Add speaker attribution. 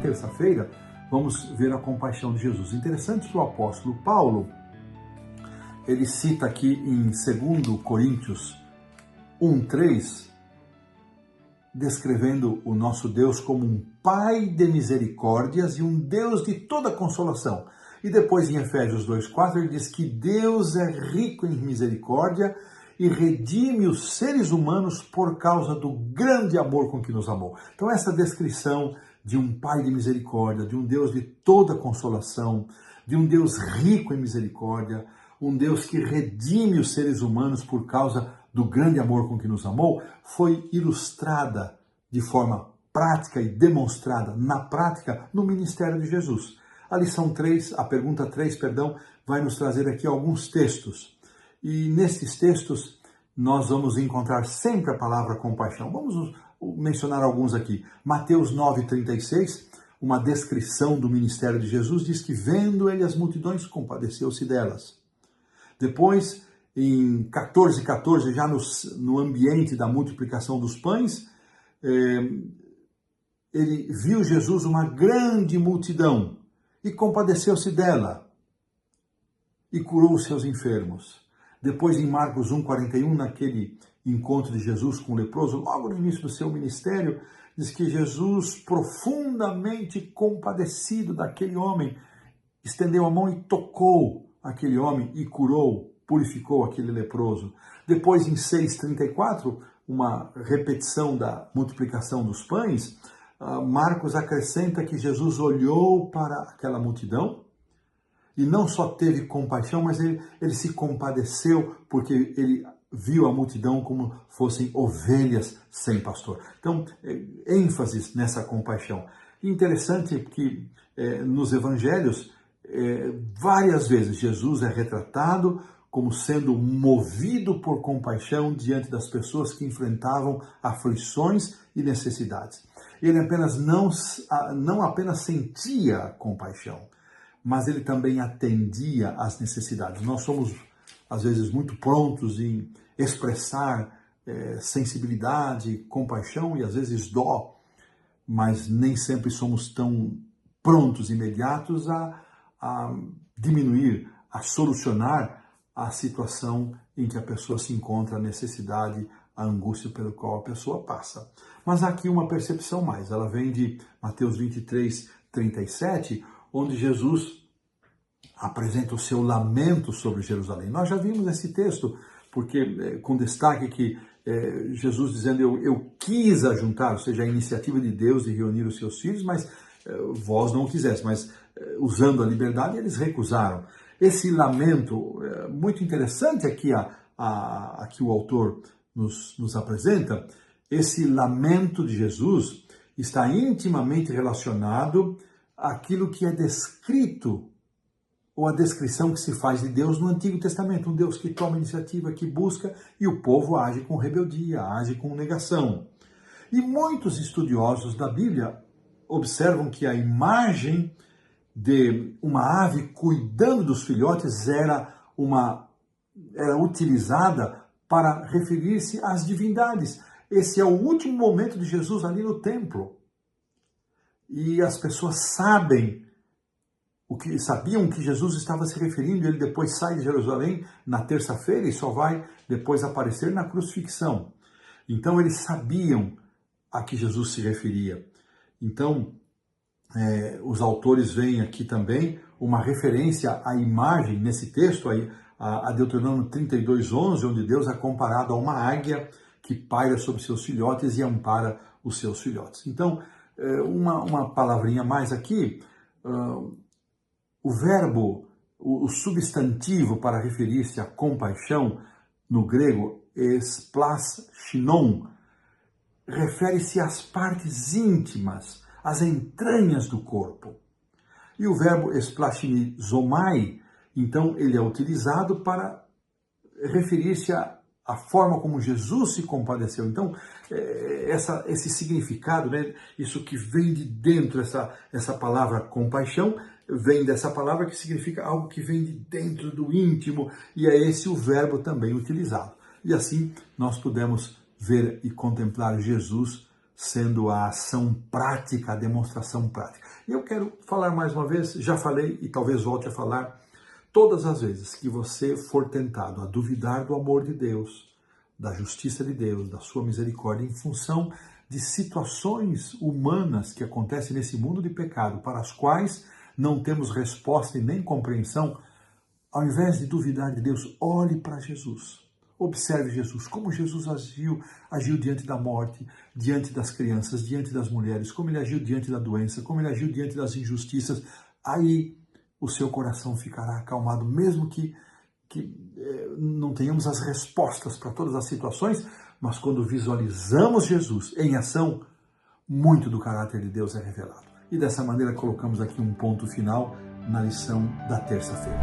Speaker 1: terça-feira, vamos ver a compaixão de Jesus. Interessante que o apóstolo Paulo, ele cita aqui em 2 Coríntios 1:3, descrevendo o nosso Deus como um Pai de misericórdias e um Deus de toda consolação. E depois em Efésios 2:4 ele diz que Deus é rico em misericórdia e redime os seres humanos por causa do grande amor com que nos amou. Então essa descrição de um Pai de misericórdia, de um Deus de toda consolação, de um Deus rico em misericórdia, um Deus que redime os seres humanos por causa do grande amor com que nos amou, foi ilustrada de forma prática e demonstrada na prática no ministério de Jesus. A pergunta 3, vai nos trazer aqui alguns textos. E nesses textos nós vamos encontrar sempre a palavra compaixão. Vamos mencionar alguns aqui. Mateus 9:36, uma descrição do ministério de Jesus, diz que vendo ele as multidões, compadeceu-se delas. Depois, em 14:14, já no ambiente da multiplicação dos pães, ele viu Jesus uma grande multidão e compadeceu-se dela e curou os seus enfermos. Depois, em Marcos 1:41, naquele encontro de Jesus com o leproso, logo no início do seu ministério, diz que Jesus, profundamente compadecido daquele homem, estendeu a mão e tocou aquele homem e curou, purificou aquele leproso. Depois, em 6:34, uma repetição da multiplicação dos pães, Marcos acrescenta que Jesus olhou para aquela multidão e não só teve compaixão, mas ele se compadeceu porque ele viu a multidão como fossem ovelhas sem pastor. Então, ênfase nessa compaixão. Interessante que nos evangelhos, várias vezes Jesus é retratado como sendo movido por compaixão diante das pessoas que enfrentavam aflições e necessidades. Ele não apenas sentia compaixão, mas ele também atendia às necessidades. Nós somos, às vezes, muito prontos em expressar sensibilidade, compaixão e, às vezes, dó, mas nem sempre somos tão prontos, imediatos a diminuir, a solucionar a situação em que a pessoa se encontra, a necessidade, a angústia pelo qual a pessoa passa. Mas há aqui uma percepção mais, ela vem de Mateus 23:37, onde Jesus apresenta o seu lamento sobre Jerusalém. Nós já vimos esse texto, porque com destaque que Jesus dizendo, eu quis ajuntar, ou seja, a iniciativa de Deus de reunir os seus filhos, mas vós não o quiseste, mas usando a liberdade, eles recusaram. Esse lamento, muito interessante aqui, aqui o autor nos apresenta, esse lamento de Jesus está intimamente relacionado àquilo que é descrito, ou a descrição que se faz de Deus no Antigo Testamento, um Deus que toma iniciativa, que busca, e o povo age com rebeldia, age com negação. E muitos estudiosos da Bíblia observam que a imagem de uma ave cuidando dos filhotes era utilizada para referir-se às divindades. Esse é o último momento de Jesus ali no templo. E as pessoas sabiam que Jesus estava se referindo, ele depois sai de Jerusalém na terça-feira e só vai depois aparecer na crucifixão. Então eles sabiam a que Jesus se referia. Então, os autores veem aqui também uma referência à imagem nesse texto, a Deuteronômio 32:11, onde Deus é comparado a uma águia que paira sobre seus filhotes e ampara os seus filhotes. Então, uma palavrinha mais aqui, o verbo, o substantivo para referir-se à compaixão no grego, esplachinon, refere-se às partes íntimas, às entranhas do corpo. E o verbo esplashinizomai, então, ele é utilizado para referir-se à forma como Jesus se compadeceu. Então, esse significado, né, isso que vem de dentro, essa palavra compaixão, vem dessa palavra que significa algo que vem de dentro do íntimo, e é esse o verbo também utilizado. E assim, nós podemos ver e contemplar Jesus sendo a ação prática, a demonstração prática. E eu quero falar mais uma vez, já falei e talvez volte a falar, todas as vezes que você for tentado a duvidar do amor de Deus, da justiça de Deus, da sua misericórdia, em função de situações humanas que acontecem nesse mundo de pecado, para as quais não temos resposta e nem compreensão, ao invés de duvidar de Deus, olhe para Jesus. Observe Jesus, como Jesus agiu diante da morte, diante das crianças, diante das mulheres, como ele agiu diante da doença, como ele agiu diante das injustiças. Aí o seu coração ficará acalmado, mesmo que não tenhamos as respostas para todas as situações, mas quando visualizamos Jesus em ação, muito do caráter de Deus é revelado. E dessa maneira colocamos aqui um ponto final na lição da terça-feira.